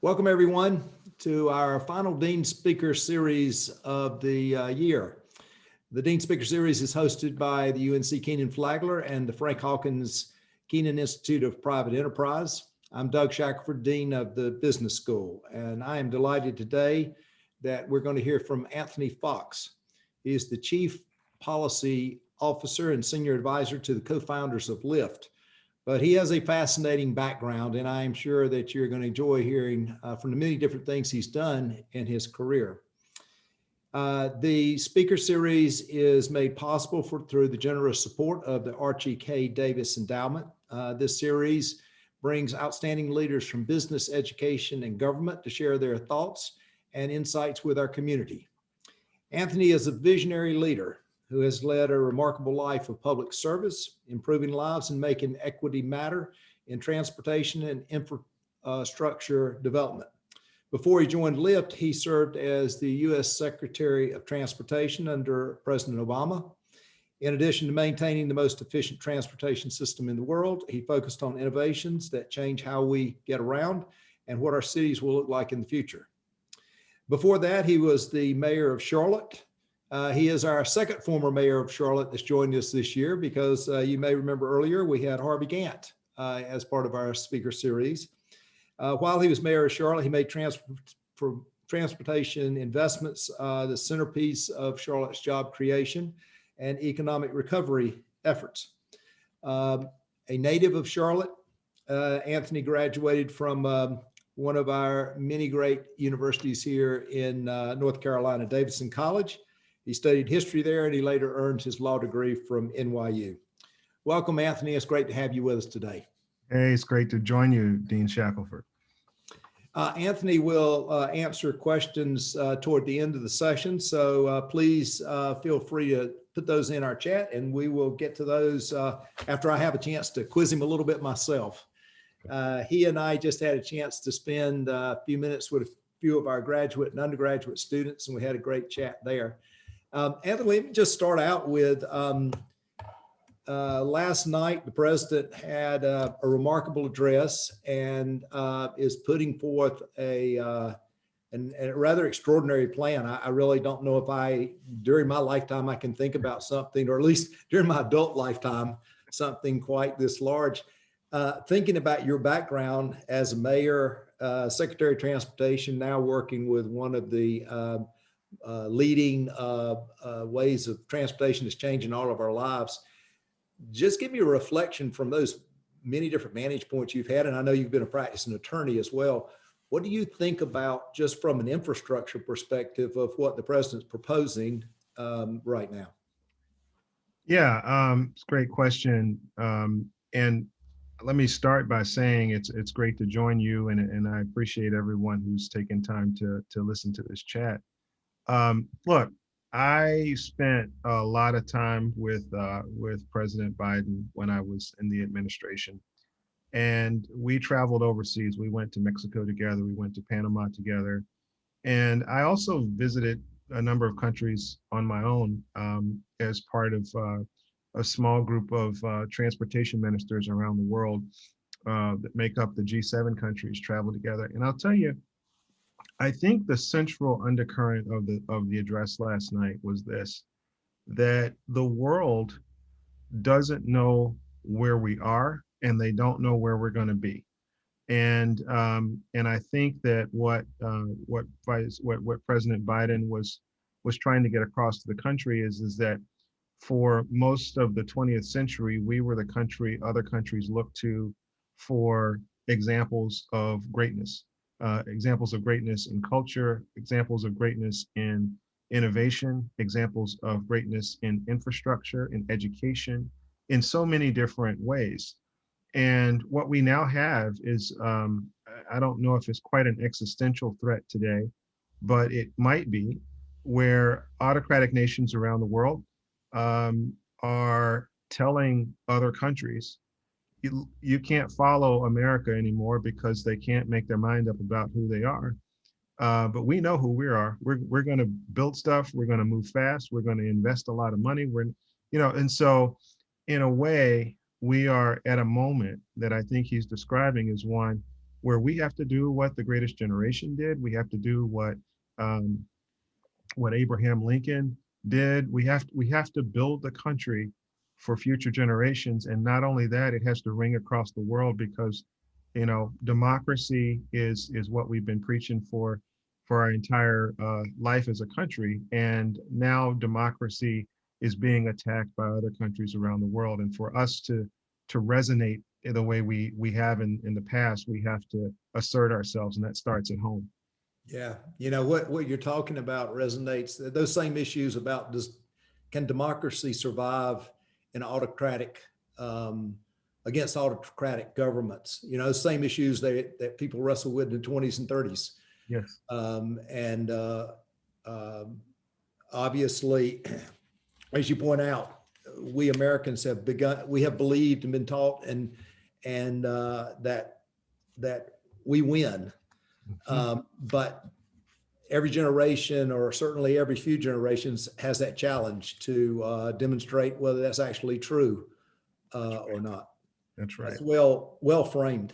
Welcome everyone to our final Dean Speaker Series of the year. The Dean Speaker Series is hosted by the UNC Kenan-Flagler and the Frank Hawkins Kenan Institute of Private Enterprise. I'm Doug Shackelford, Dean of the Business School, and I am delighted today that we're going to hear from Anthony Foxx. He is the Chief Policy Officer and Senior Advisor to the co-founders of Lyft. But he has a fascinating background, and I'm sure that you're going to enjoy hearing from the many different things he's done in his career. The speaker series is made possible through the generous support of the Archie K. Davis Endowment. This series brings outstanding leaders from business, education, and government to share their thoughts and insights with our community. Anthony is a visionary leader who has led a remarkable life of public service, improving lives and making equity matter in transportation and infrastructure development. Before he joined Lyft, he served as the U.S. Secretary of Transportation under President Obama. In addition to maintaining the most efficient transportation system in the world, he focused on innovations that change how we get around and what our cities will look like in the future. Before that, he was the mayor of Charlotte. He is our second former mayor of Charlotte that's joined us this year because you may remember earlier we had Harvey Gantt as part of our speaker series. While he was mayor of Charlotte, he made transportation investments the centerpiece of Charlotte's job creation and economic recovery efforts. A native of Charlotte, Anthony graduated from one of our many great universities here in North Carolina, Davidson College. He studied history there, and he later earned his law degree from NYU. Welcome, Anthony. It's great to have you with us today. Hey, it's great to join you, Dean Shackelford. Anthony will answer questions toward the end of the session, so please feel free to put those in our chat, and we will get to those after I have a chance to quiz him a little bit myself. He and I just had a chance to spend a few minutes with a few of our graduate and undergraduate students, and we had a great chat there. Anthony, let me just start out with last night, the president had a remarkable address and is putting forth a rather extraordinary plan. I really don't know if during my lifetime, I can think about something, or at least during my adult lifetime, something quite this large. Thinking about your background as a mayor, Secretary of Transportation, now working with one of the leading ways of transportation is changing all of our lives. Just give me a reflection from those many different vantage points you've had, and I know you've been a practicing attorney as well. What do you think about, just from an infrastructure perspective, of what the president's proposing right now? Yeah, it's a great question. And let me start by saying it's great to join you, and I appreciate everyone who's taken time to listen to this chat. Look, I spent a lot of time with President Biden when I was in the administration, and we traveled overseas. We went to Mexico together. We went to Panama together, and I also visited a number of countries on my own as part of a small group of transportation ministers around the world that make up the G7 countries travel together. And I'll tell you, I think the central undercurrent of the address last night was this: that the world doesn't know where we are, and they don't know where we're going to be. And I think that what President Biden was trying to get across to the country is that for most of the 20th century, we were the country other countries looked to for examples of greatness. Examples of greatness in culture, examples of greatness in innovation, examples of greatness in infrastructure, in education, in so many different ways. And what we now have is, I don't know if it's quite an existential threat today, but it might be, where autocratic nations around the world are telling other countries, you can't follow America anymore because they can't make their mind up about who they are. But we know who we are. We're going to build stuff. We're going to move fast. We're going to invest a lot of money. And so in a way, we are at a moment that I think he's describing as one where we have to do what the greatest generation did. We have to do um, what Abraham Lincoln did. We have to build the country for future generations. And not only that, it has to ring across the world because, democracy is what we've been preaching for our entire life as a country. And now democracy is being attacked by other countries around the world. And for us to resonate in the way we have in the past, we have to assert ourselves, and that starts at home. Yeah, what you're talking about resonates. Those same issues about can democracy survive in autocratic um, against autocratic governments? Same issues that people wrestle with in the 20s and 30s. Yes. And um, obviously, as you point out, we Americans we have believed and been taught and that we win. But every generation, or certainly every few generations, has that challenge to demonstrate whether that's actually true or not. That's right. That's well framed.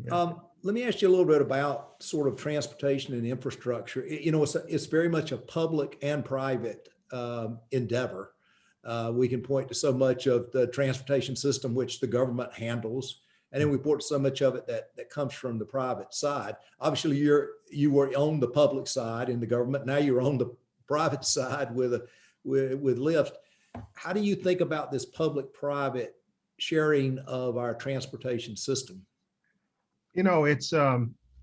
Yeah. Let me ask you a little bit about sort of transportation and infrastructure. It's very much a public and private endeavor. We can point to so much of the transportation system which the government handles, and then we point to so much of it that comes from the private side. Obviously, you were on the public side in the government. Now you're on the private side with Lyft. How do you think about this public-private sharing of our transportation system? It's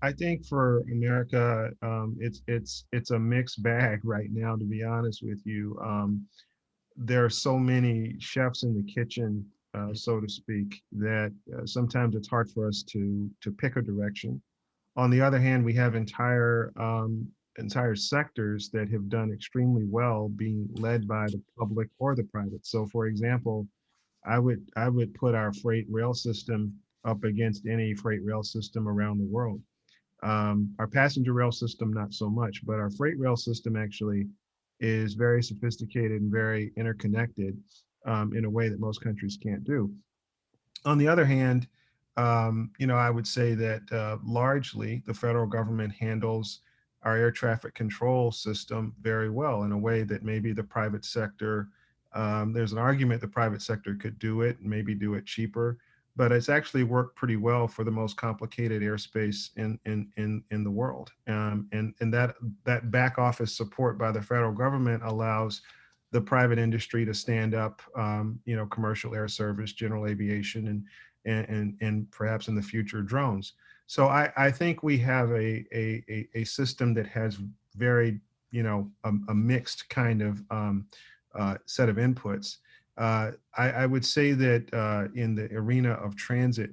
I think for America, it's a mixed bag right now, to be honest with you. There are so many chefs in the kitchen, so to speak, that sometimes it's hard for us to pick a direction. On the other hand, we have entire sectors that have done extremely well being led by the public or the private. So, for example, I would put our freight rail system up against any freight rail system around the world. Our passenger rail system, not so much, but our freight rail system actually is very sophisticated and very interconnected in a way that most countries can't do. On the other hand, I would say that largely the federal government handles our air traffic control system very well in a way that maybe the private sector, there's an argument the private sector could do it, maybe do it cheaper, but it's actually worked pretty well for the most complicated airspace in the world. And that back office support by the federal government allows the private industry to stand up, commercial air service, general aviation, and perhaps in the future drones. So I think we have a system that has very, a mixed kind of set of inputs. I would say that in the arena of transit,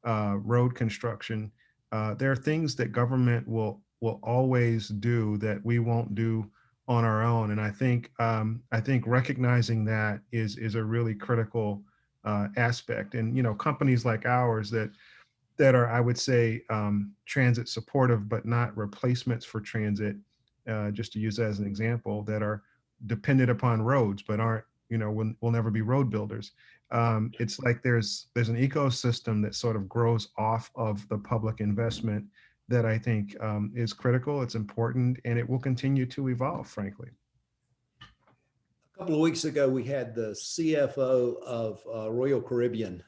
road construction, there are things that government will always do that we won't do on our own. And I think recognizing that is a really critical aspect. And companies like ours that are, I would say, transit supportive, but not replacements for transit. Just to use that as an example, that are dependent upon roads, but aren't, will never be road builders. It's like there's an ecosystem that sort of grows off of the public investment that I think is critical, it's important, and it will continue to evolve, frankly. A couple of weeks ago, we had the CFO of Royal Caribbean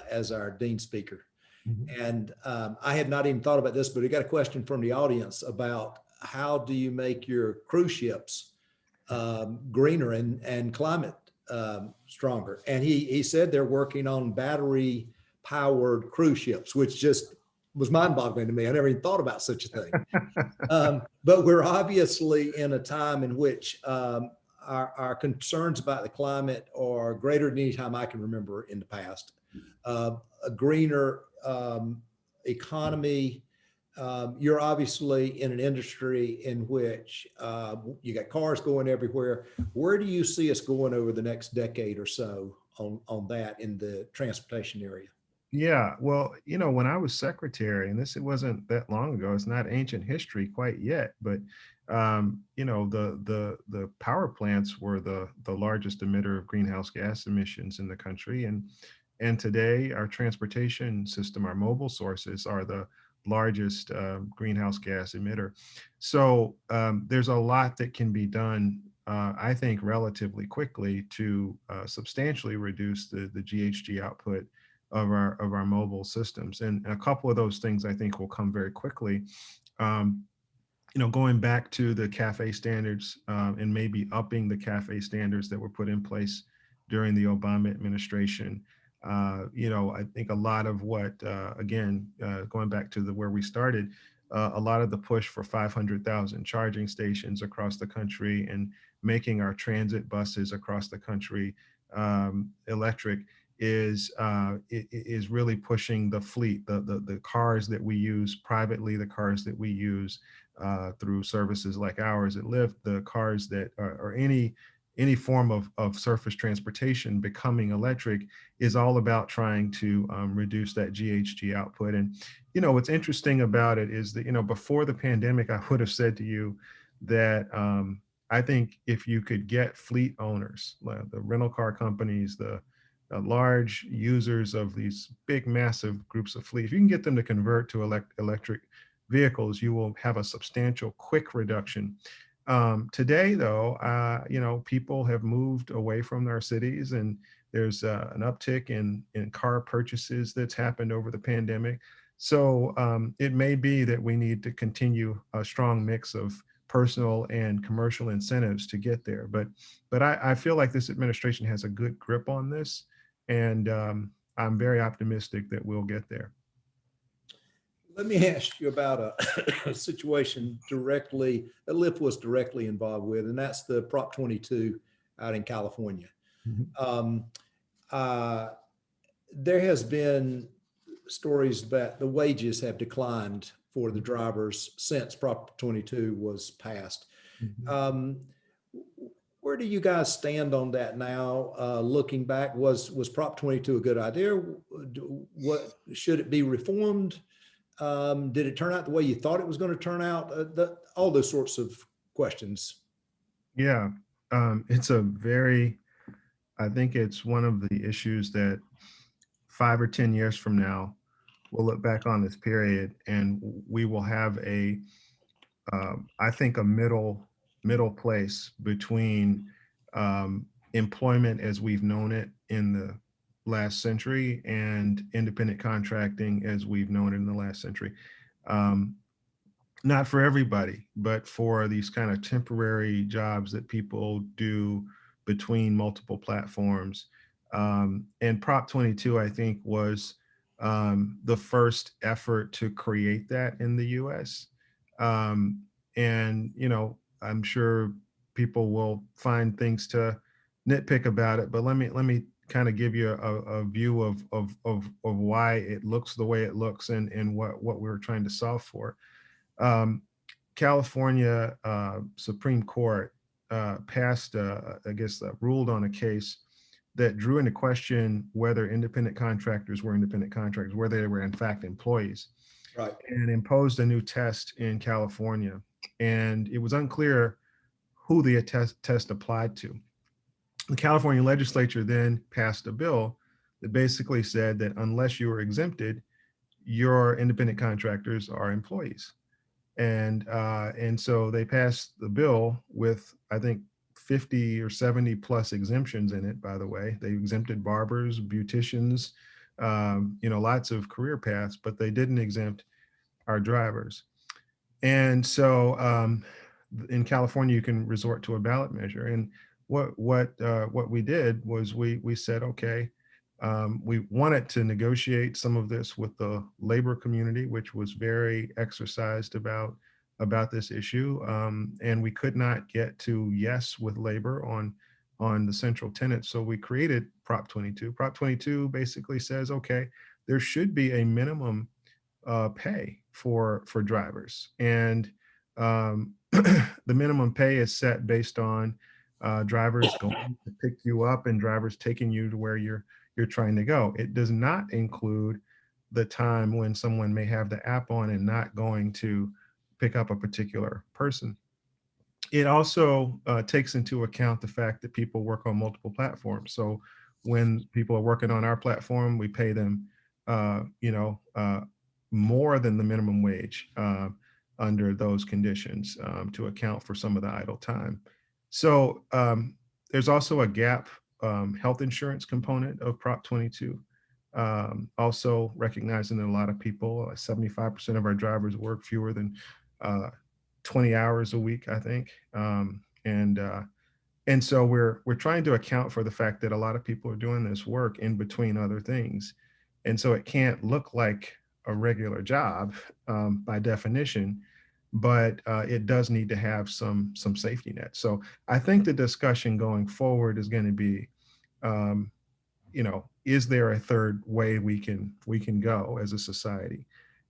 as our dean speaker. Mm-hmm. And I had not even thought about this, but we got a question from the audience about how do you make your cruise ships greener and climate stronger. And he said they're working on battery powered cruise ships, which just was mind boggling to me. I never even thought about such a thing. But we're obviously in a time in which our concerns about the climate are greater than any time I can remember in the past. A greener economy. You're obviously in an industry in which you got cars going everywhere. Where do you see us going over the next decade or so on that in the transportation area? Yeah, well, when I was secretary, and it wasn't that long ago, it's not ancient history quite yet, but the power plants were the largest emitter of greenhouse gas emissions in the country, and today our transportation system, our mobile sources, are the largest greenhouse gas emitter. So there's a lot that can be done, I think, relatively quickly to substantially reduce the GHG output of our mobile systems. And a couple of those things I think will come very quickly. Going back to the CAFE standards and maybe upping the CAFE standards that were put in place during the Obama administration. I think a lot of what, again, going back to where we started, a lot of the push for 500,000 charging stations across the country and making our transit buses across the country electric is really pushing the fleet, the cars that we use privately, the cars that we use through services like ours at Lyft, the cars that or any form of surface transportation becoming electric is all about trying to reduce that GHG output. And, what's interesting about it is that, before the pandemic, I would have said to you that I think if you could get fleet owners, like the rental car companies, the large users of these big, massive groups of fleet, if you can get them to convert to electric vehicles, you will have a substantial, quick reduction. Today, though, people have moved away from their cities, and there's an uptick in car purchases that's happened over the pandemic. So it may be that we need to continue a strong mix of personal and commercial incentives to get there. But I feel like this administration has a good grip on this, and I'm very optimistic that we'll get there. Let me ask you about a situation that Lyft was directly involved with, and that's the Prop 22 out in California. Mhm. There has been stories that the wages have declined for the drivers since Prop 22 was passed. Mhm. Where do you guys stand on that now? Looking back, was Prop 22 a good idea? What should it be reformed? Did it turn out the way you thought it was going to turn out? All those sorts of questions. Yeah, I think it's one of the issues that 5 or 10 years from now, we'll look back on this period and we will have I think a middle place between employment as we've known it in the last century and independent contracting as we've known it in the last century. Not for everybody, but for these kind of temporary jobs that people do between multiple platforms. And Prop 22, I think, was the first effort to create that in the US. And, I'm sure people will find things to nitpick about it, but let me kind of give you a view of why it looks the way it looks and what we're trying to solve for. California Supreme Court passed, ruled on a case that drew into question whether independent contractors were independent contractors, whether they were in fact employees, Right. and imposed a new test in California. And it was unclear who the test applied to. The California legislature then passed a bill that basically said that unless you are exempted, your independent contractors are employees. And so they passed the bill with, I think, 50 or 70 plus exemptions in it, by the way. They exempted barbers, beauticians, lots of career paths, but they didn't exempt our drivers. And so in California, you can resort to a ballot measure. And what we did was we said, okay, we wanted to negotiate some of this with the labor community, which was very exercised about this issue, and we could not get to yes with labor on the central tenets. So we created Prop 22. Prop 22 basically says, okay, there should be a minimum pay for drivers, and the minimum pay is set based on drivers going to pick you up and drivers taking you to where you're trying to go. It does not include the time when someone may have the app on and not going to pick up a particular person. It also takes into account the fact that people work on multiple platforms. So when people are working on our platform, we pay them, more than the minimum wage under those conditions to account for some of the idle time. So there's also a gap health insurance component of Prop 22. Also recognizing that a lot of people, 75% of our drivers work fewer than 20 hours a week, I think. And so we're trying to account for the fact that a lot of people are doing this work in between other things. And so it can't look like a regular job by definition, but it does need to have some safety net. So I think the discussion going forward is going to be, is there a third way we can go as a society,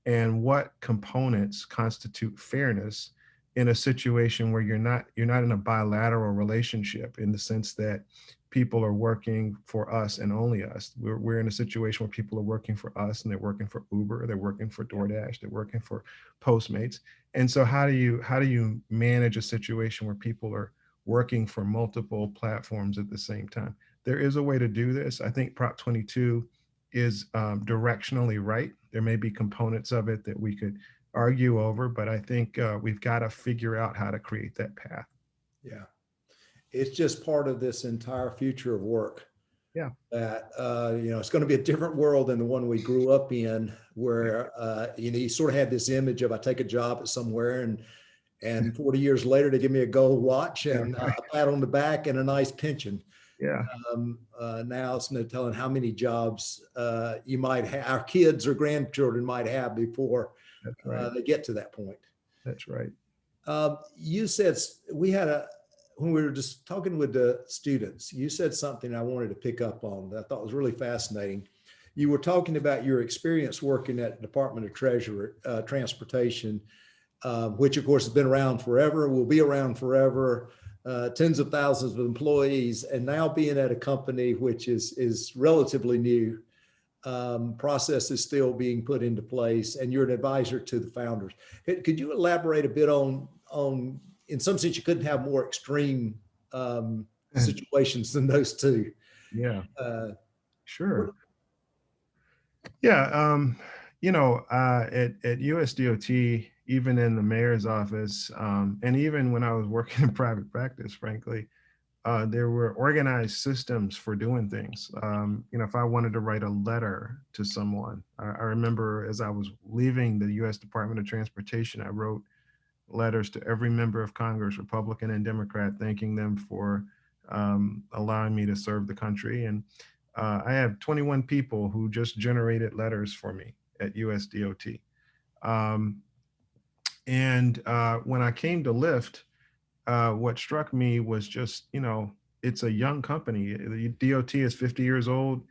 and what components constitute fairness in a situation where you're not in a bilateral relationship, in the sense that people are working for us and only us. We're in a situation where people are working for us, and they're working for Uber, they're working for DoorDash, they're working for Postmates. And so how do you manage a situation where people are working for multiple platforms at the same time? There is a way to do this. I think Prop 22 is directionally right. There may be components of it that we could argue over, but I think we've got to figure out how to create that path. Yeah. It's just part of this entire future of work. Yeah. That, it's going to be a different world than the one we grew up in, where, you sort of had this image of, I take a job at somewhere and 40 years later they give me a gold watch and a pat on the back and a nice pension. Yeah. Now it's no telling how many jobs you might have, our kids or grandchildren might have before they get to that point. That's right. You said when we were just talking with the students, you said something I wanted to pick up on that I thought was really fascinating. You were talking about your experience working at the Department of Transportation, which of course has been around forever, will be around forever, tens of thousands of employees, and now being at a company which is relatively new. Process is still being put into place, and you're an advisor to the founders. Could you elaborate a bit on, in some sense, you couldn't have more extreme situations than those two? Yeah, sure. Yeah, at USDOT, even in the mayor's office, and even when I was working in private practice, frankly, there were organized systems for doing things. If I wanted to write a letter to someone, I remember as I was leaving the U.S. Department of Transportation, I wrote letters to every member of Congress, Republican and Democrat, thanking them for allowing me to serve the country. And I have 21 people who just generated letters for me at USDOT. And when I came to Lyft, what struck me was just, it's a young company. The DOT is 50 years old.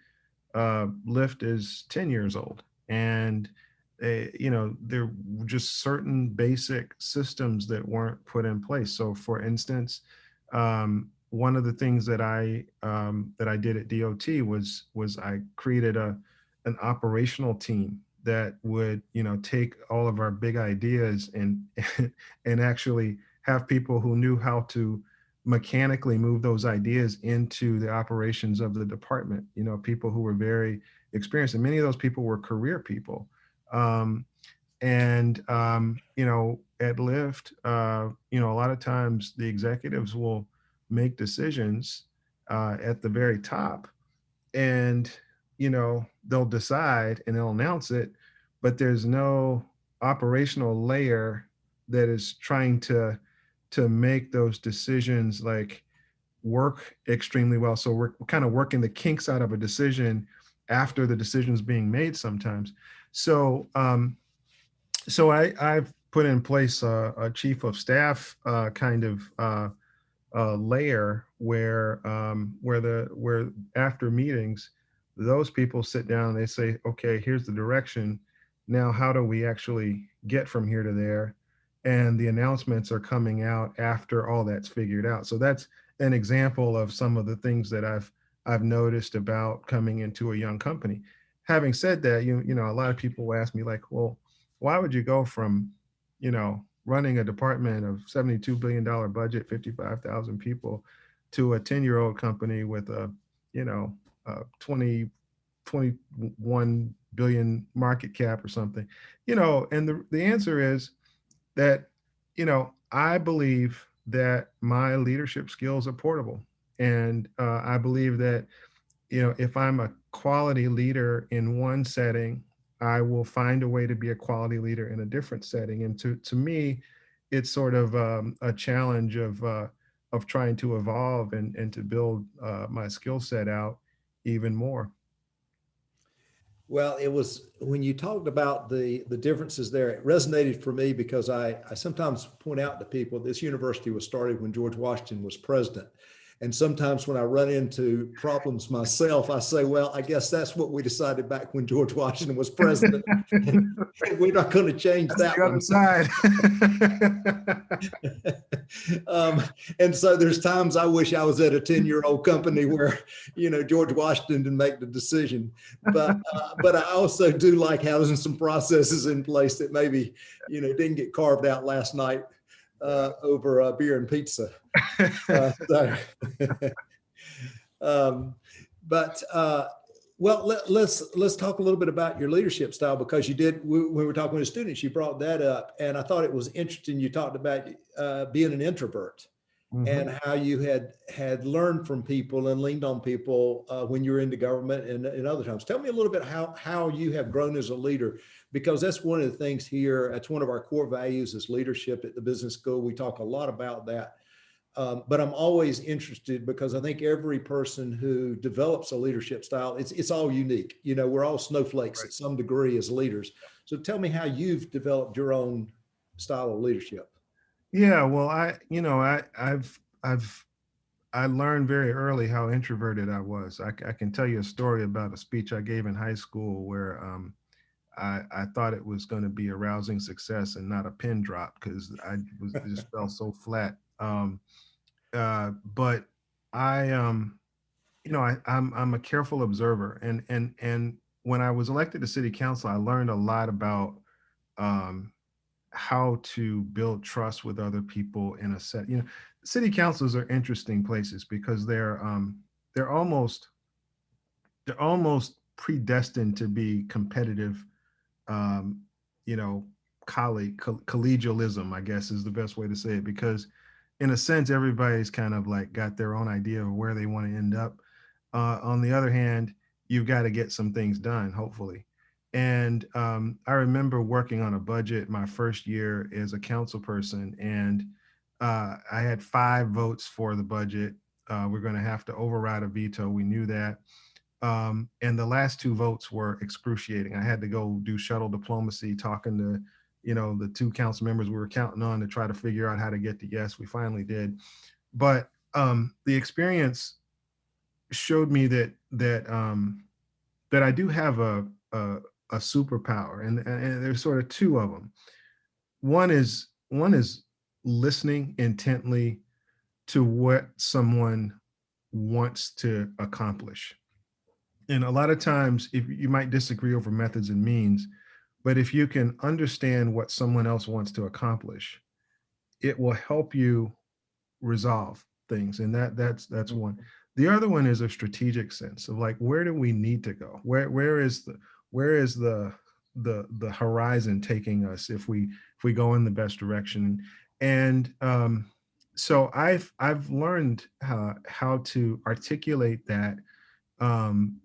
Lyft is 10 years old. And, there were just certain basic systems that weren't put in place. So for instance, one of the things that I did at DOT was I created an operational team that would, take all of our big ideas and and actually have people who knew how to mechanically move those ideas into the operations of the department. People who were very experienced, and many of those people were career people. At Lyft, a lot of times the executives will make decisions at the very top, and they'll decide and they'll announce it, but there's no operational layer that is trying to make those decisions like work extremely well. So we're kind of working the kinks out of a decision after the decision's being made sometimes. So I've put in place a chief of staff kind of layer where after meetings, those people sit down and they say, okay, here's the direction. Now, how do we actually get from here to there? And the announcements are coming out after all that's figured out. So that's an example of some of the things that I've noticed about coming into a young company. Having said that, a lot of people will ask me like, well, why would you go from, running a department of $72 billion budget, 55,000 people, to a 10-year-old company with a 20 21 billion market cap or something, and the answer is that, I believe that my leadership skills are portable. And I believe that, if I'm a quality leader in one setting, I will find a way to be a quality leader in a different setting. And to me, it's sort of a challenge of trying to evolve and to build my skill set out even more. Well, it was when you talked about the differences there, it resonated for me because I sometimes point out to people this university was started when George Washington was president. And sometimes when I run into problems myself, I say, well, I guess that's what we decided back when George Washington was president. And we're not going to change That's that the other one. side. And so there's times I wish I was at a 10-year-old company where, George Washington didn't make the decision. But I also do like having some processes in place that maybe, didn't get carved out last night over beer and pizza. So, but well, let's talk a little bit about your leadership style, because you did, when we were talking with students, you brought that up, and I thought it was interesting. You talked about being an introvert and how you had learned from people and leaned on people when you were into government and other times. Tell me a little bit how you have grown as a leader, because that's one of the things here. That's one of our core values is leadership at the business school. We talk a lot about that. But I'm always interested because I think every person who develops a leadership style, it's all unique. We're all snowflakes Right. at some degree as leaders. So tell me how you've developed your own style of leadership. Yeah, well, I learned very early how introverted I was. I can tell you a story about a speech I gave in high school where I thought it was going to be a rousing success and not a pin drop because I was just felt so flat. But I, I'm a careful observer, and when I was elected to city council, I learned a lot about um, how to build trust with other people in a set. City councils are interesting places because they're almost they're almost predestined to be competitive. Um, you know, collegialism, I guess, is the best way to say it, because in a sense, everybody's kind of like got their own idea of where they want to end up. On the other hand, you've got to get some things done, hopefully. And I remember working on a budget my first year as a council person, and I had 5 votes for the budget. We're going to have to override a veto. We knew that. And the last 2 votes were excruciating. I had to go do shuttle diplomacy, talking to, the 2 council members we were counting on to try to figure out how to get to yes. We finally did. But the experience showed me that I do have a superpower, and there's sort of 2 of them. One is listening intently to what someone wants to accomplish. And a lot of times, if you might disagree over methods and means, but if you can understand what someone else wants to accomplish, it will help you resolve things. And that's one. The other one is a strategic sense of like, where do we need to go? Where is the horizon taking us if we go in the best direction? And so I've learned how to articulate that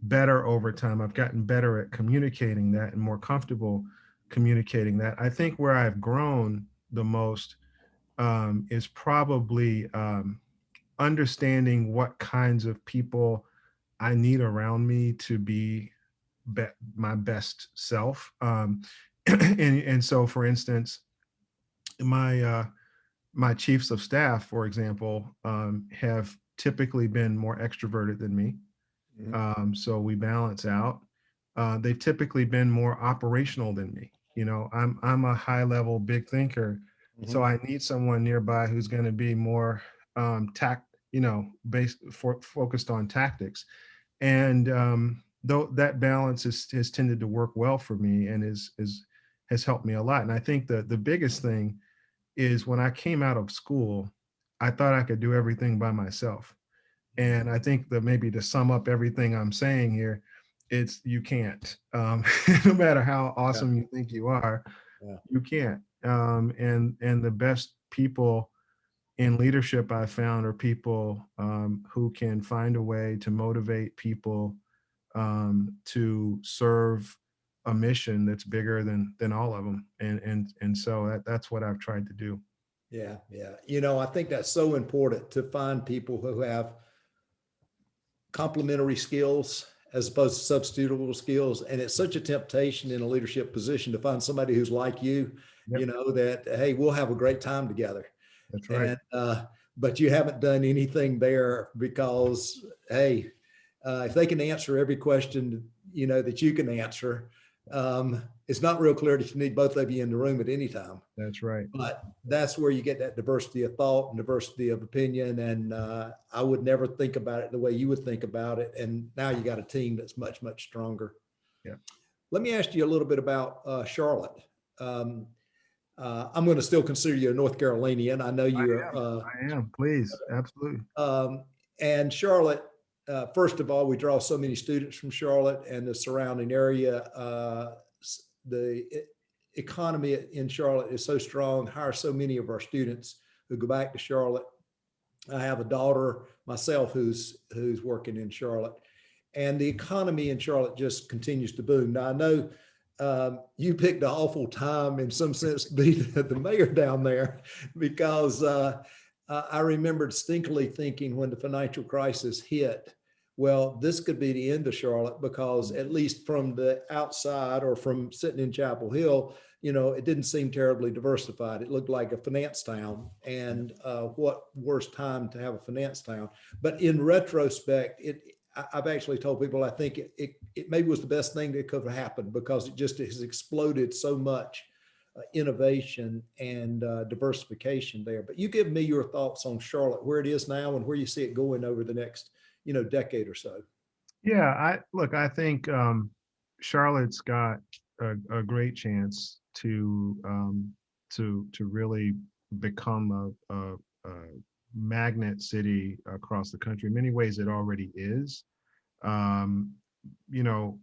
better over time. I've gotten better at communicating that and more comfortable communicating that. I think where I've grown the most is probably understanding what kinds of people I need around me to be my best self. And so, for instance, my chiefs of staff, for example, have typically been more extroverted than me. So we balance out. They've typically been more operational than me. I'm a high level big thinker, so I need someone nearby who's going to be more focused on tactics. And though that balance has tended to work well for me and has helped me a lot. And I think the biggest thing is when I came out of school, I thought I could do everything by myself. And I think that maybe to sum up everything I'm saying here, you can't. No matter how Yeah. awesome you think you are, Yeah. you can't. And the best people in leadership I found are people who can find a way to motivate people to serve a mission that's bigger than all of them. And so that's what I've tried to do. Yeah. Yeah. I think that's so important to find people who have complementary skills as opposed to substitutable skills. And it's such a temptation in a leadership position to find somebody who's like you, Yep, that, hey, we'll have a great time together. that's right. And, but you haven't done anything there because, hey, if they can answer every question, that you can answer, it's not real clear that you need both of you in the room at any time. That's right. But that's where you get that diversity of thought and diversity of opinion. And I would never think about it the way you would think about it. And now you got a team that's much, much stronger. Yeah. Let me ask you a little bit about Charlotte. Um, I'm going to still consider you a North Carolinian. I know you're. I am. Please. Absolutely. And Charlotte, first of all, we draw so many students from Charlotte and the surrounding area. The economy in Charlotte is so strong, hire so many of our students who go back to Charlotte. I have a daughter myself who's working in Charlotte, and the economy in Charlotte just continues to boom. Now I know you picked an awful time in some sense to be the mayor down there, because I remember distinctly thinking when the financial crisis hit, well, this could be the end of Charlotte, because at least from the outside or from sitting in Chapel Hill, it didn't seem terribly diversified. It looked like a finance town, and what worse time to have a finance town. But in retrospect, I've actually told people I think it maybe was the best thing that could have happened, because it just has exploded so much innovation and diversification there. But you give me your thoughts on Charlotte, where it is now and where you see it going over the next decade or so. Yeah. I think Charlotte's got a great chance to really become a magnet city across the country. In many ways, it already is. Um, you know,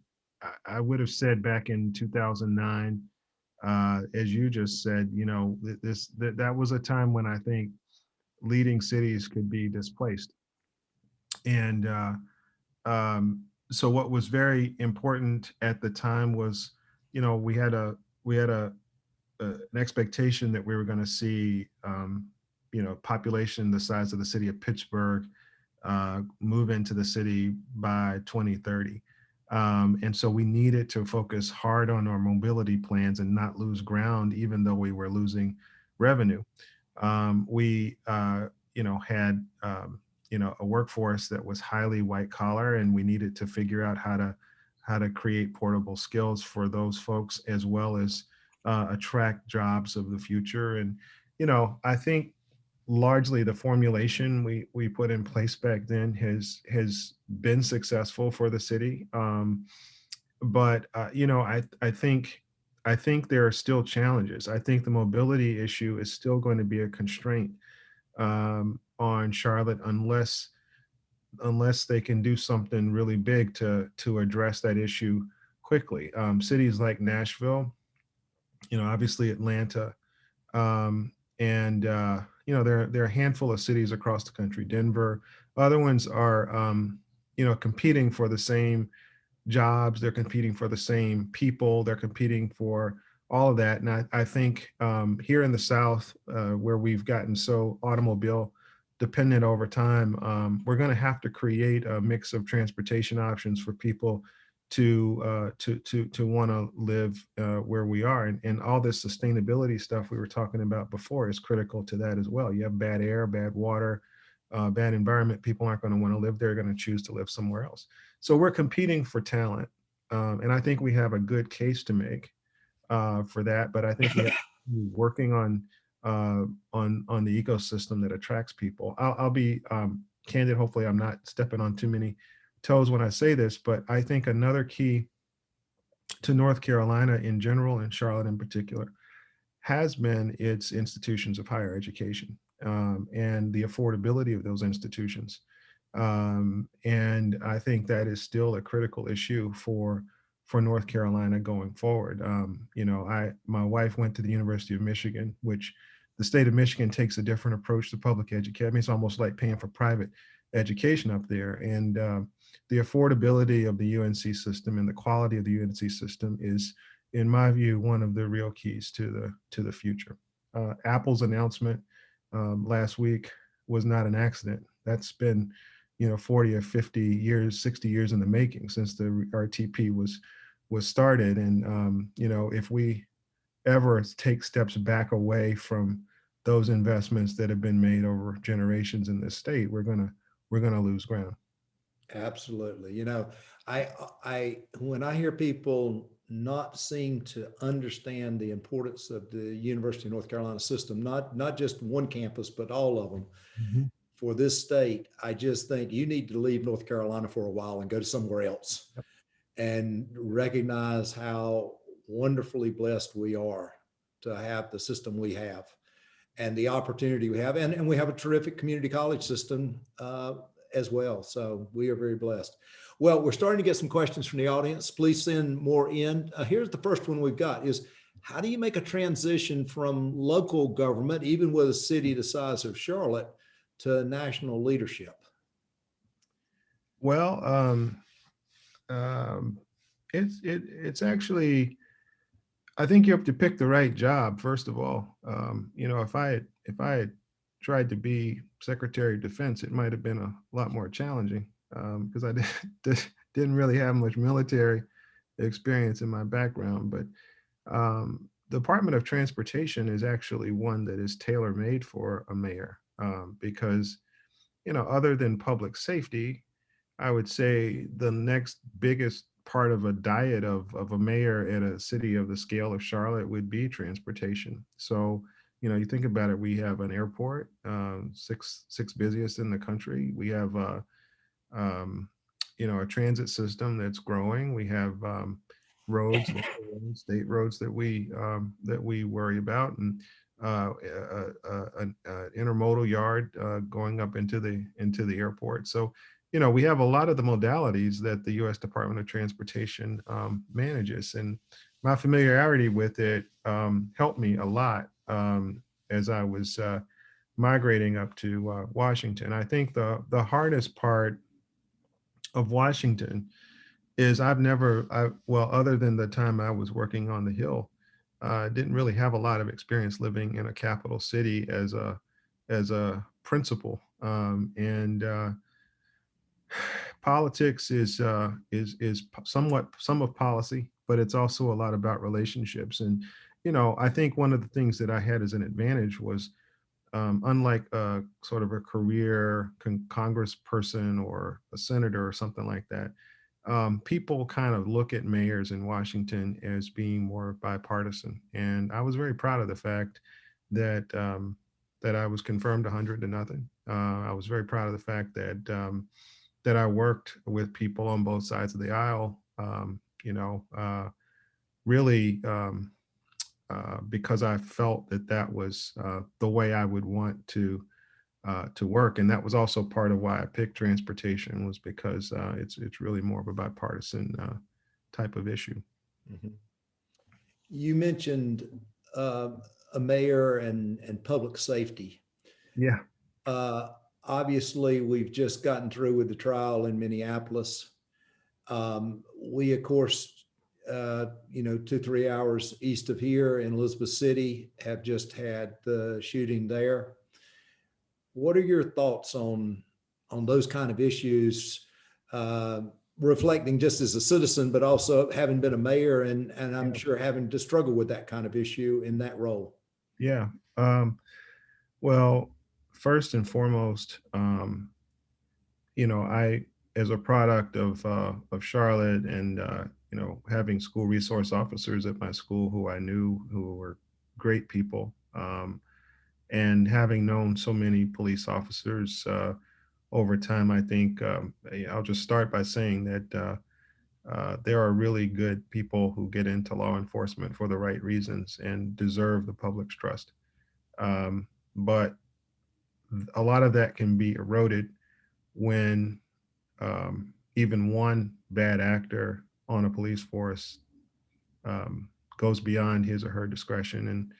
I would have said back in 2009, as you just said, that was a time when I think leading cities could be displaced. And so what was very important at the time was, we had an expectation that we were going to see, population the size of the city of Pittsburgh move into the city by 2030. And so we needed to focus hard on our mobility plans and not lose ground, even though we were losing revenue. We, had, a workforce that was highly white collar, and we needed to figure out how to create portable skills for those folks, as well as attract jobs of the future. And, I think largely the formulation we put in place back then has been successful for the city. But I think there are still challenges. I think the mobility issue is still going to be a constraint on Charlotte, unless they can do something really big to address that issue quickly. Cities like Nashville, obviously Atlanta, and there are a handful of cities across the country. Denver, other ones are competing for the same jobs. They're competing for the same people. They're competing for all of that. And I think here in the South, where we've gotten so automobile dependent over time, we're going to have to create a mix of transportation options for people to want to live where we are. And all this sustainability stuff we were talking about before is critical to that as well. You have bad air, bad water, bad environment. People aren't going to want to live there. They're going to choose to live somewhere else. So we're competing for talent. And I think we have a good case to make for that. But I think we have to be working on the ecosystem that attracts people. I'll be candid. Hopefully I'm not stepping on too many toes when I say this, but I think another key to North Carolina in general, and Charlotte in particular, has been its institutions of higher education and the affordability of those institutions. And I think that is still a critical issue for North Carolina going forward. My wife went to the University of Michigan, which the state of Michigan takes a different approach to public education. I mean, it's almost like paying for private education up there. And the affordability of the UNC system and the quality of the UNC system is, in my view, one of the real keys to the future. Apple's announcement last week was not an accident. That's been 40 or 50 years, 60 years in the making since the RTP was started. And if we ever take steps back away from those investments that have been made over generations in this state, we're gonna lose ground. Absolutely. When I hear people not seem to understand the importance of the University of North Carolina system, not just one campus, but all of them Mhm. for this state, I just think you need to leave North Carolina for a while and go to somewhere else Yep. and recognize how wonderfully blessed we are to have the system we have and the opportunity we have. And we have a terrific community college system as well. So we are very blessed. Well, we're starting to get some questions from the audience. Please send more in. Here's the first one we've got is, how do you make a transition from local government, even with a city the size of Charlotte, to national leadership? Well, um, it's actually, I think you have to pick the right job first of all. If I had tried to be Secretary of Defense, it might have been a lot more challenging because I didn't really have much military experience in my background. But Department of Transportation is actually one that is tailor made for a mayor because other than public safety, I would say the next biggest part of a diet of a mayor at a city of the scale of Charlotte would be transportation. So, you think about it, we have an airport, six busiest in the country. We have um, a transit system that's growing. We have roads, local roads, state roads that we worry about, and an intermodal yard going up into the airport. So, we have a lot of the modalities that the U.S. Department of Transportation manages, and my familiarity with it helped me a lot as I was migrating up to Washington. I think the hardest part of Washington is well, other than the time I was working on the Hill, didn't really have a lot of experience living in a capital city as a principal. And Politics is somewhat some of policy, but it's also a lot about relationships. And I think one of the things that I had as an advantage was unlike a sort of a career congressperson or a senator or something like that, people kind of look at mayors in Washington as being more bipartisan. And I was very proud of the fact that I was confirmed 100-0. I was very proud of the fact that I worked with people on both sides of the aisle. Really. Because I felt that was the way I would want to work, and that was also part of why I picked transportation, was because it's really more of a bipartisan type of issue. Mhm. You mentioned uh, a mayor and public safety. Yeah. Uh, Obviously, we've just gotten through with the trial in Minneapolis. We, of course, 2, 3 hours east of here in Elizabeth City, have just had the shooting there. What are your thoughts on those kind of issues, uh, reflecting just as a citizen, but also having been a mayor and I'm sure having to struggle with that kind of issue in that role? Yeah. Well, first and foremost, I, as a product of Charlotte and having school resource officers at my school who I knew who were great people, and having known so many police officers over time, I think I'll just start by saying that there are really good people who get into law enforcement for the right reasons and deserve the public's trust. But a lot of that can be eroded when even one bad actor on a police force goes beyond his or her discretion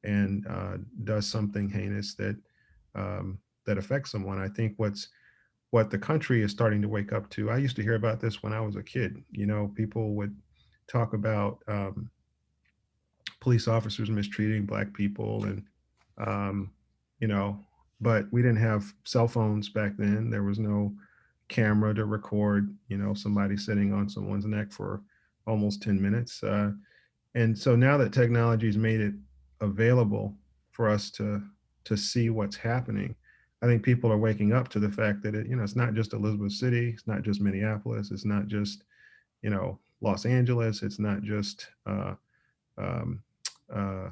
and does something heinous that affects someone. I think what the country is starting to wake up to. I used to hear about this when I was a kid. You know, people would talk about police officers mistreating Black people, and um, you know, but we didn't have cell phones back then. There was no camera to record, you know, somebody sitting on someone's neck for almost 10 minutes. And so now that technology's made it available for us to see what's happening, I think people are waking up to the fact that it's not just Elizabeth City, it's not just Minneapolis, it's not just Los Angeles, it's not just um,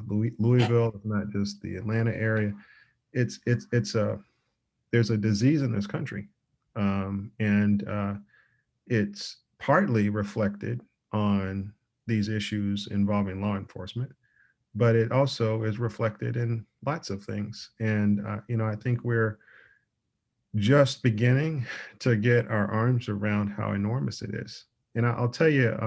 Louisville, it's not just the Atlanta area. It's a there's a disease in this country, and it's partly reflected on these issues involving law enforcement, but it also is reflected in lots of things. And I think we're just beginning to get our arms around how enormous it is. And I'll tell you,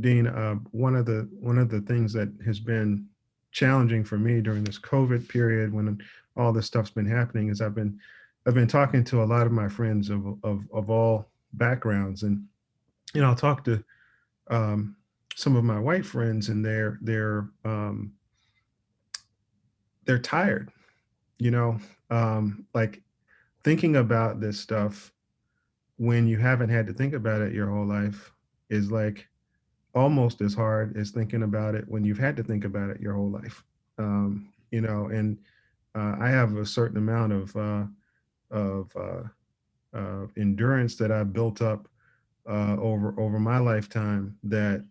Dean, one of the things that has been challenging for me during this COVID period, when all this stuff's been happening, is I've been talking to a lot of my friends of all backgrounds, and I'll talk to some of my white friends, and they're tired, like thinking about this stuff when you haven't had to think about it your whole life is like almost as hard as thinking about it when you've had to think about it your whole life. And I have a certain amount of endurance that I've built up over my lifetime that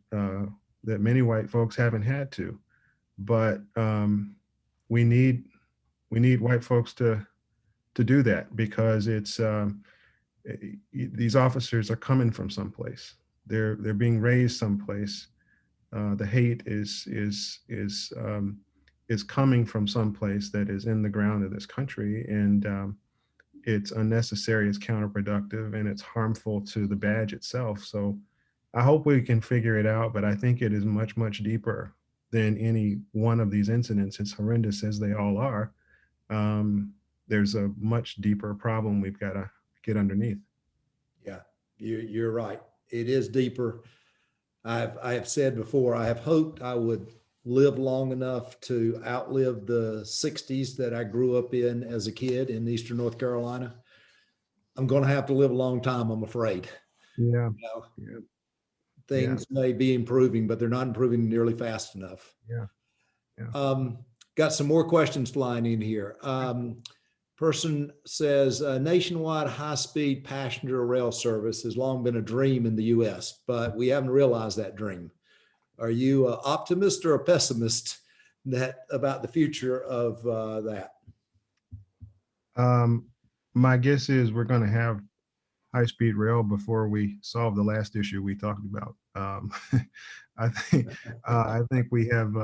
many white folks haven't had to. But we need white folks to do that, because it's these officers are coming from someplace. They're being raised someplace. The hate is coming from someplace that is in the ground of this country, and it's unnecessary, it's counterproductive, and it's harmful to the badge itself. So I hope we can figure it out, but I think it is much, much deeper than any one of these incidents, as horrendous as they all are. There's a much deeper problem we've got to get underneath. Yeah, you're right. It is deeper. I have said before, I have hoped I would live long enough to outlive the 60s that I grew up in as a kid in Eastern North Carolina. I'm going to have to live a long time, I'm afraid. Yeah. Yeah. Things may be improving, but they're not improving nearly fast enough. Yeah. Got some more questions flying in here. Person says nationwide high-speed passenger rail service has long been a dream in the U.S., but we haven't realized that dream. Are you an optimist or a pessimist about the future of that? My guess is we're going to have high-speed rail before we solve the last issue we talked about. I think we have.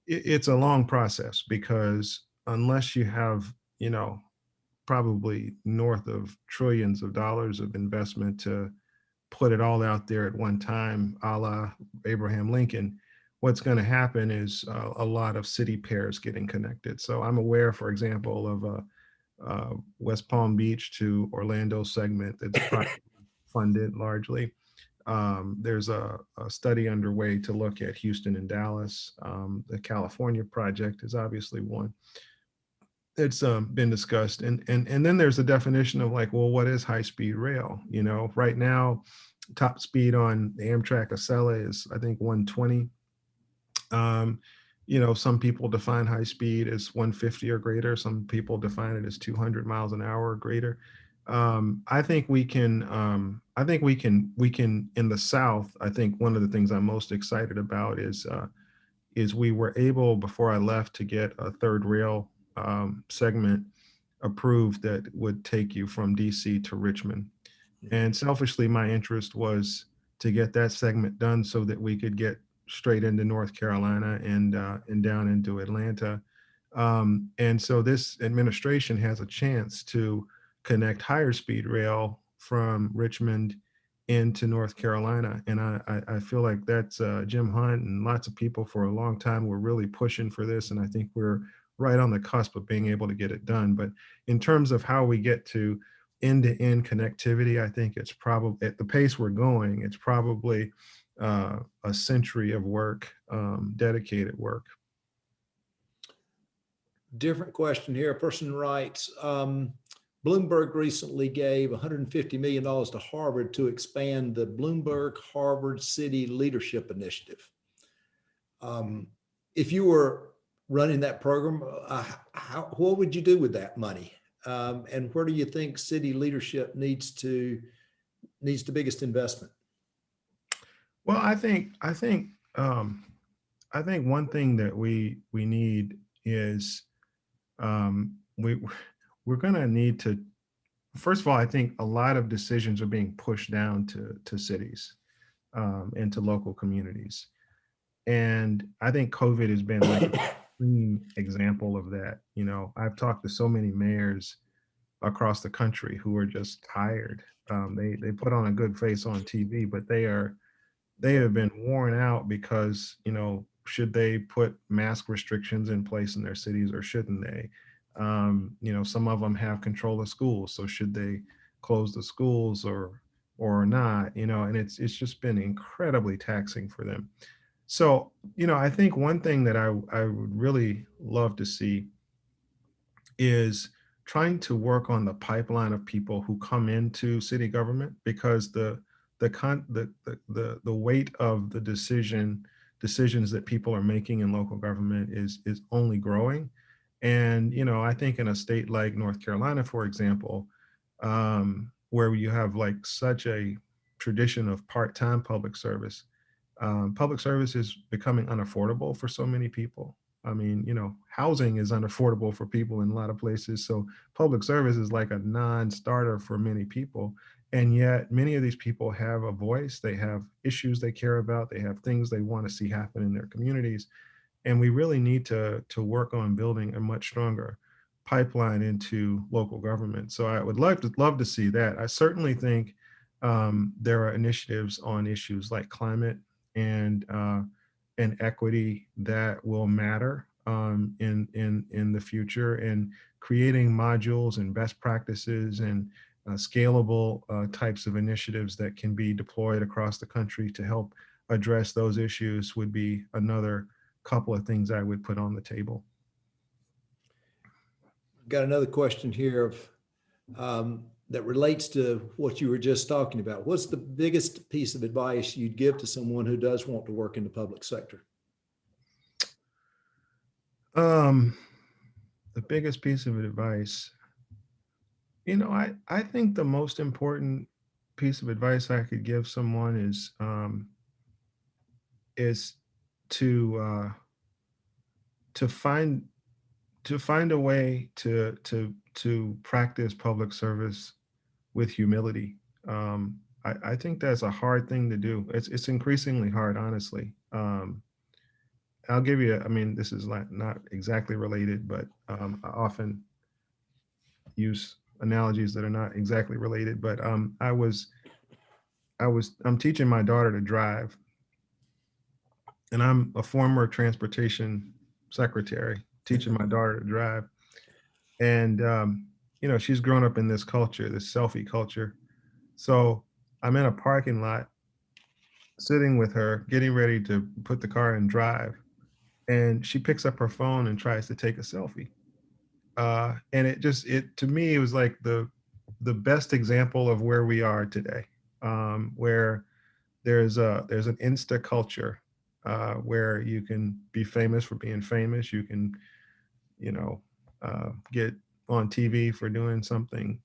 It's a long process, because unless you have, probably north of trillions of dollars of investment to put it all out there at one time, a la Abraham Lincoln, what's going to happen is a lot of city pairs getting connected. So I'm aware, for example, of a West Palm Beach to Orlando segment that's funded largely. There's a study underway to look at Houston and Dallas. The California project is obviously one. It's been discussed, and then there's a definition of like, well, what is high speed rail? Right now, top speed on the Amtrak Acela is, I think, 120. Some people define high speed as 150 or greater. Some people define it as 200 miles an hour or greater. I think we can in the South. I think one of the things I'm most excited about is we were able, before I left, to get a third rail segment approved that would take you from DC to Richmond. And selfishly, my interest was to get that segment done so that we could get straight into North Carolina and down into Atlanta. And so this administration has a chance to connect higher speed rail from Richmond into North Carolina. And I feel like that's Jim Hunt and lots of people for a long time were really pushing for this. And I think we're right on the cusp of being able to get it done. But in terms of how we get to end-to-end connectivity, I think it's probably at the pace we're going, it's probably a century of work, dedicated work. Different question here. A person writes, Bloomberg recently gave $150 million to Harvard to expand the Bloomberg Harvard City Leadership Initiative. If you were running that program, what would you do with that money? And where do you think city leadership needs the biggest investment? Well, I think one thing that we need is we're going to need to, first of all, I think a lot of decisions are being pushed down to cities and to local communities. And I think COVID has been like an extreme example of that. You know, I've talked to so many mayors across the country who are just tired. They put on a good face on TV, but they have been worn out because, you know, should they put mask restrictions in place in their cities or shouldn't they? You know, some of them have control of schools, so should they close the schools or not? You know, and it's just been incredibly taxing for them. So, you know, I think one thing that I would really love to see is trying to work on the pipeline of people who come into city government, because the weight of the decisions that people are making in local government is only growing. And, you know, I think in a state like North Carolina, for example, where you have like such a tradition of part-time public service is becoming unaffordable for so many people. I mean, you know, housing is unaffordable for people in a lot of places. So public service is like a non-starter for many people. And yet many of these people have a voice, they have issues they care about, they have things they want to see happen in their communities. And we really need to work on building a much stronger pipeline into local government. So I would love to see that. I certainly think there are initiatives on issues like climate and equity that will matter in the future, and creating modules and best practices and scalable types of initiatives that can be deployed across the country to help address those issues would be another couple of things I would put on the table. Got another question here that relates to what you were just talking about. What's the biggest piece of advice you'd give to someone who does want to work in the public sector? The biggest piece of advice, you know, I think the most important piece of advice I could give someone is to find a way to practice public service with humility. I think that's a hard thing to do. It's increasingly hard, honestly. I'll give you, I mean, this is not exactly related, but I often use analogies that are not exactly related. But I'm teaching my daughter to drive, and I'm a former transportation secretary teaching my daughter to drive. And you know, she's grown up in this culture, this selfie culture. So I'm in a parking lot sitting with her, getting ready to put the car in drive. And she picks up her phone and tries to take a selfie. And it to me, it was like the best example of where we are today, where there's an Insta culture where you can be famous for being famous. You can, you know, get on TV for doing something,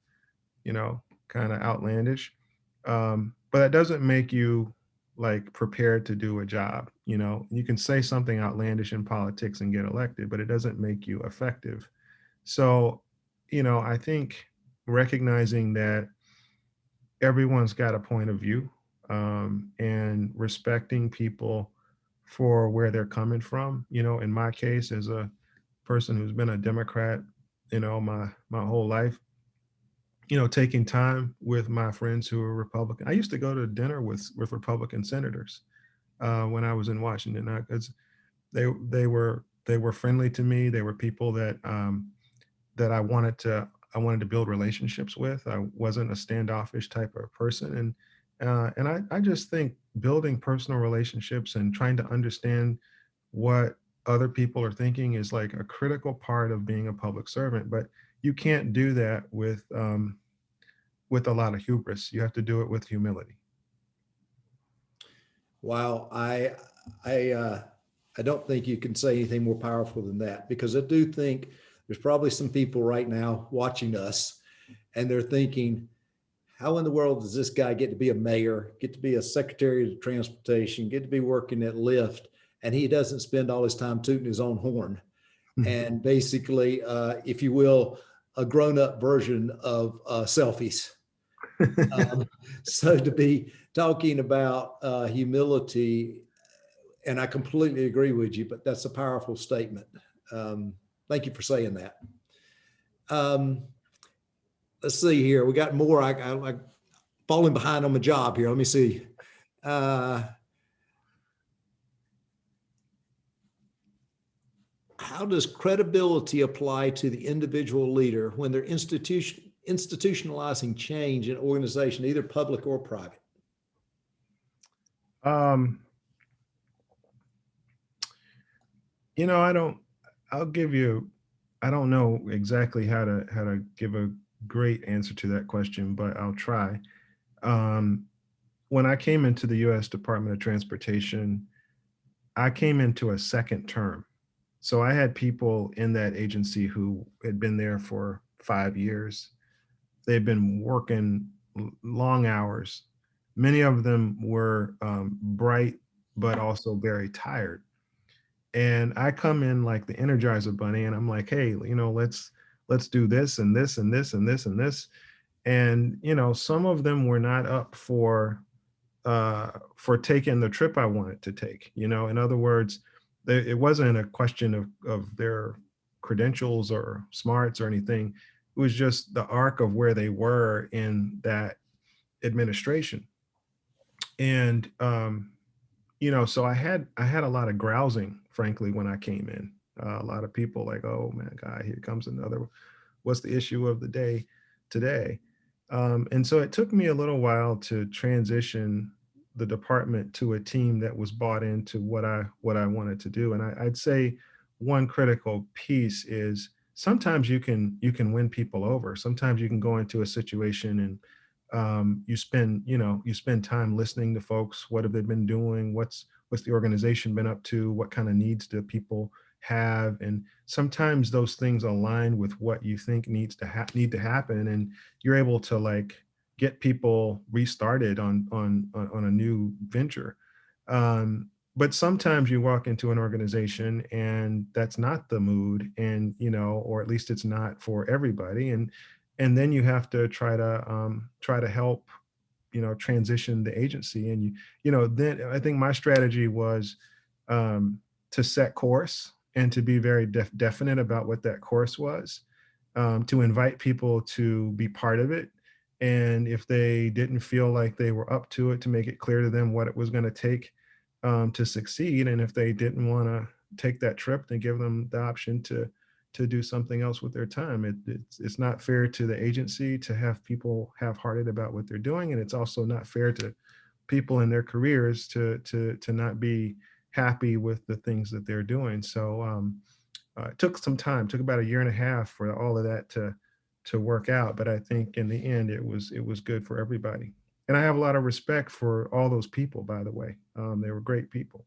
you know, kind of outlandish. But that doesn't make you like prepared to do a job. You know, you can say something outlandish in politics and get elected, but it doesn't make you effective. So, you know, I think recognizing that everyone's got a point of view, and respecting people for where they're coming from. You know, in my case, as a person who's been a Democrat, you know, my whole life, taking time with my friends who are Republican. I used to go to dinner with Republican senators when I was in Washington, because they were friendly to me. They were people that I wanted to build relationships with. I wasn't a standoffish type of person, and I just think building personal relationships and trying to understand what other people are thinking is like a critical part of being a public servant. But you can't do that with a lot of hubris. You have to do it with humility. Wow, I I don't think you can say anything more powerful than that, because I do think there's probably some people right now watching us and they're thinking, how in the world does this guy get to be a mayor, get to be a secretary of transportation, get to be working at Lyft, and he doesn't spend all his time tooting his own horn? And basically, if you will, a grown-up version of selfies. So to be talking about humility, and I completely agree with you, but that's a powerful statement. Um, Thank you for saying that. Um, let's see here. We got more. I'm falling behind on my job here. Let me see. Uh, how does credibility apply to the individual leader when they're institutionalizing change in organization, either public or private? um, I don't. I'll give you. I don't know exactly how to give a great answer to that question, but I'll try. Um, when I came into the U.S. Department of Transportation, I came into a second term. So I had people in that agency who had been there for 5 years. They'd been working long hours. Many of them were bright, but also very tired. And I come in like the Energizer Bunny, and I'm like, hey, let's do this and this and this and this and this. And some of them were not up for taking the trip I wanted to take. In other words, it wasn't a question of their credentials or smarts or anything. It was just the arc of where they were in that administration. And so I had a lot of grousing, frankly, when I came in. A lot of people like, oh man, God, here comes another. What's the issue of the day today? And so it took me a little while to transition the department to a team that was bought into what I wanted to do. And I'd say one critical piece is sometimes you can win people over. Sometimes you can go into a situation and you spend time listening to folks. What have they been doing? What's the organization been up to? What kind of needs do people have? And sometimes those things align with what you think need to happen, and you're able to like get people restarted on a new venture. But sometimes you walk into an organization and that's not the mood, and or at least it's not for everybody, and then you have to try to help transition the agency. And then I think my strategy was um, to set course and to be very definite about what that course was, to invite people to be part of it. And if they didn't feel like they were up to it, to make it clear to them what it was going to take to succeed. And if they didn't want to take that trip, then give them the option to do something else with their time. It's not fair to the agency to have people half-hearted about what they're doing, and it's also not fair to people in their careers to not be happy with the things that they're doing. So it took some time. It took about a year and a half for all of that to work out. But I think in the end, it was good for everybody. And I have a lot of respect for all those people, by the way. They were great people.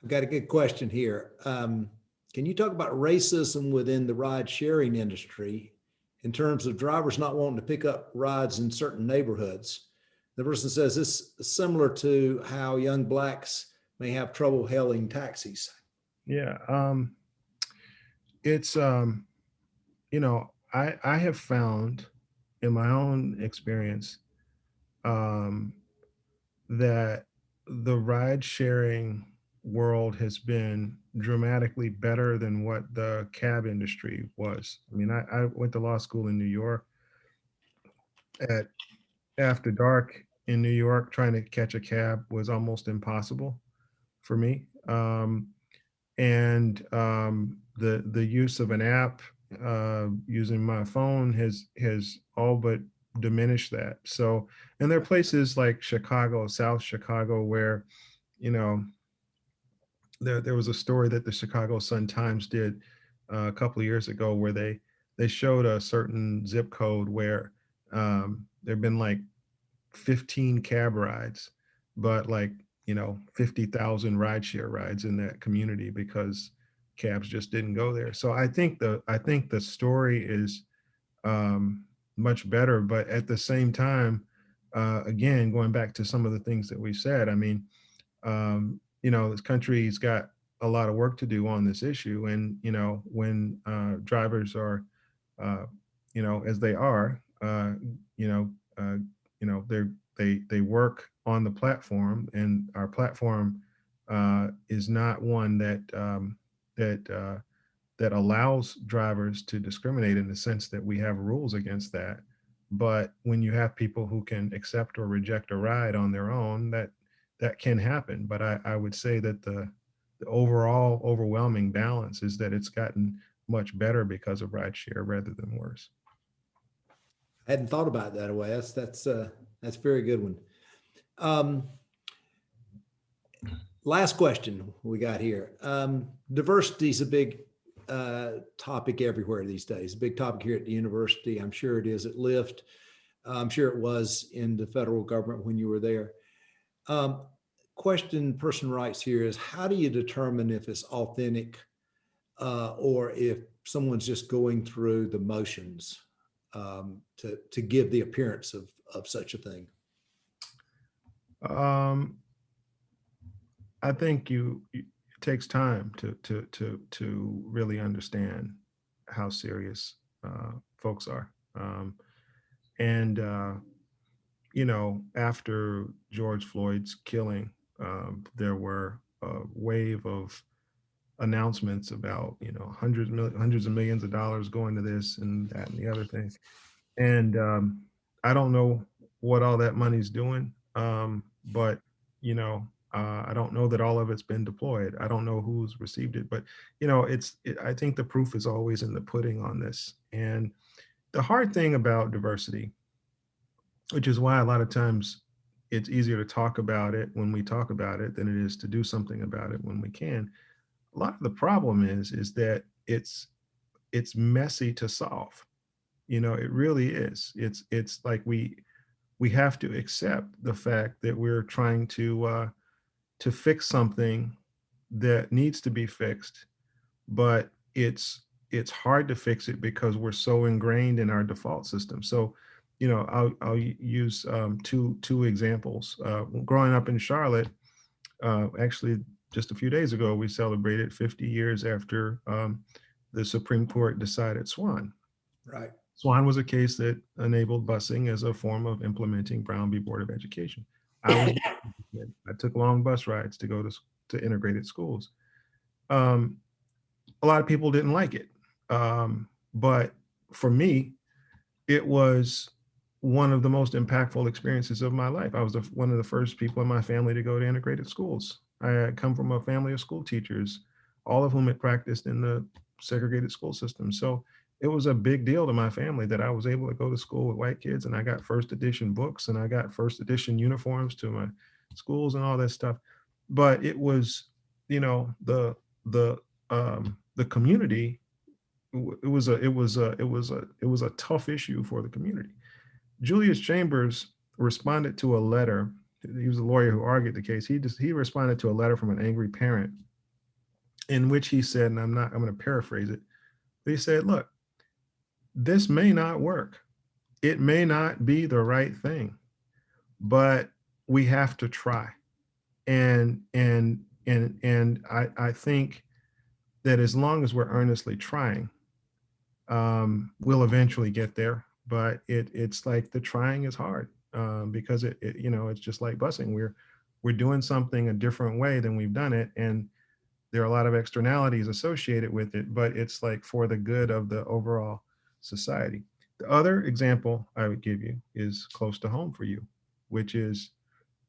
I've got a good question here. Can you talk about racism within the ride sharing industry in terms of drivers not wanting to pick up rides in certain neighborhoods? The person says this is similar to how young blacks may have trouble hailing taxis. Yeah. It's I have found in my own experience um, that the ride sharing world has been dramatically better than what the cab industry was. I mean, I went to law school in New York. At after dark in New York, trying to catch a cab was almost impossible for me. The use of an app, using my phone has all but diminished that. So, and there are places like Chicago, South Chicago, where, you know, there was a story that the Chicago Sun-Times did a couple of years ago where they showed a certain zip code where there've been like 15 cab rides, but like, 50,000 rideshare rides in that community because cabs just didn't go there. So I think the story is much better, but at the same time, again, going back to some of the things that we said, I mean, this country's got a lot of work to do on this issue. And, when drivers are, as they are, you know, uh, they work on the platform, and our platform is not one that allows drivers to discriminate in the sense that we have rules against that. But when you have people who can accept or reject a ride on their own, that can happen. But I would say that the overall overwhelming balance is that it's gotten much better because of rideshare rather than worse. Hadn't thought about it that way. That's a very good one. Um, Last question we got here. Diversity is a big topic everywhere these days. A big topic here at the university. I'm sure it is at Lyft. I'm sure it was in the federal government when you were there. Question person writes here is, how do you determine if it's authentic or if someone's just going through the motions to give the appearance of such a thing? Um, I think it takes time to really understand how serious folks are. And after George Floyd's killing, there were a wave of announcements about hundreds of millions of dollars going to this and that and the other thing. And I don't know what all that money's doing, but I don't know that all of it's been deployed. I don't know who's received it, but I think the proof is always in the pudding on this. And the hard thing about diversity, which is why a lot of times it's easier to talk about it when we talk about it than it is to do something about it when we can. A lot of the problem is that it's messy to solve. It really is. It's like we have to accept the fact that we're trying to fix something that needs to be fixed, but it's hard to fix it because we're so ingrained in our default system. So, I'll use two examples. Growing up in Charlotte, actually just a few days ago, we celebrated 50 years after the Supreme Court decided Swan. Right. Swan was a case that enabled busing as a form of implementing Brown v. Board of Education. I took long bus rides to go to integrated schools. Um, a lot of people didn't like it, but for me, it was one of the most impactful experiences of my life. I was one of the first people in my family to go to integrated schools. I had come from a family of school teachers, all of whom had practiced in the segregated school system. So it was a big deal to my family that I was able to go to school with white kids, and I got first edition books and I got first edition uniforms to my schools and all that stuff. But it was, the community. It was a tough issue for the community. Julius Chambers responded to a letter. He was a lawyer who argued the case. He responded to a letter from an angry parent in which he said, and I'm going to paraphrase it, but he said, look, this may not work. It may not be the right thing, but we have to try. And I think that as long as we're earnestly trying, we'll eventually get there. But it's like the trying is hard because it's just like busing. we're doing something a different way than we've done it. And there are a lot of externalities associated with it, but it's like for the good of the overall society. The other example I would give you is close to home for you, which is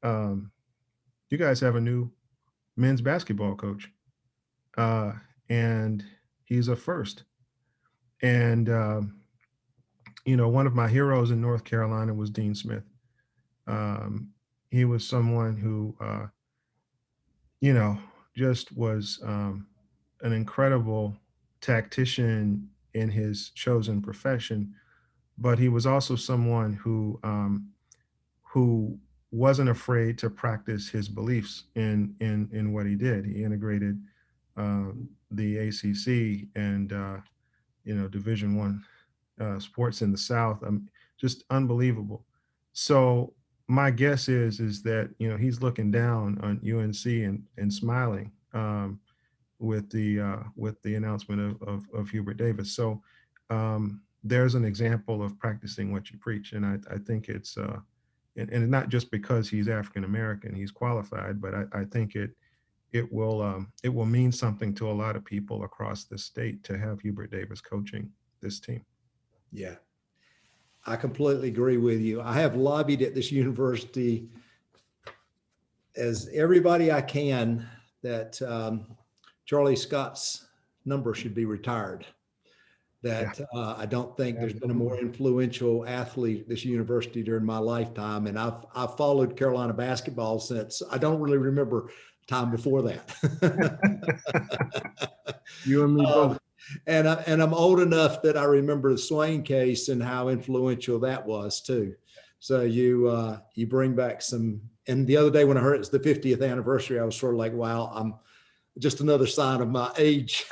you guys have a new men's basketball coach, and he's a first. And one of my heroes in North Carolina was Dean Smith. He was someone who, just was an incredible tactician in his chosen profession, but he was also someone who wasn't afraid to practice his beliefs in what he did. He integrated the ACC and Division I sports in the South. Just unbelievable. So my guess is that he's looking down on UNC and smiling with the announcement of Hubert Davis. So there's an example of practicing what you preach, and I think it's and not just because he's African American, he's qualified, but I think it will mean something to a lot of people across the state to have Hubert Davis coaching this team. Yeah, I completely agree with you. I have lobbied at this university as everybody I can that Charlie Scott's number should be retired. That I don't think there's been a more influential athlete at this university during my lifetime. And I've followed Carolina basketball since I don't really remember time before that. You and me both. And I'm old enough that I remember the Swain case and how influential that was too. So you bring back some. And the other day when I heard it's the 50th anniversary, I was sort of like, wow, I'm just another sign of my age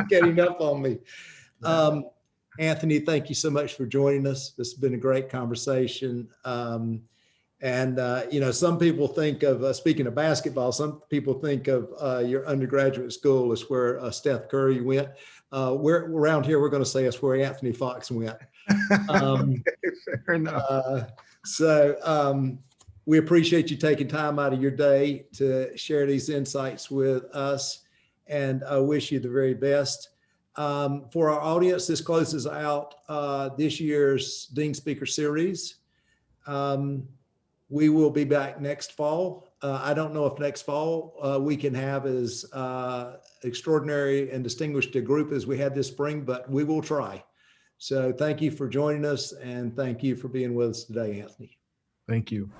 getting up on me. Anthony, thank you so much for joining us. This has been a great conversation. Some people think of, speaking of basketball, some people think of your undergraduate school as where Steph Curry went. We're around here, we're going to say it's where Anthony Foxx went. Fair enough. We appreciate you taking time out of your day to share these insights with us, and I wish you the very best. For our audience, this closes out this year's Dean Speaker Series. We will be back next fall. I don't know if next fall we can have as extraordinary and distinguished a group as we had this spring, but we will try. So thank you for joining us, and thank you for being with us today, Anthony. Thank you.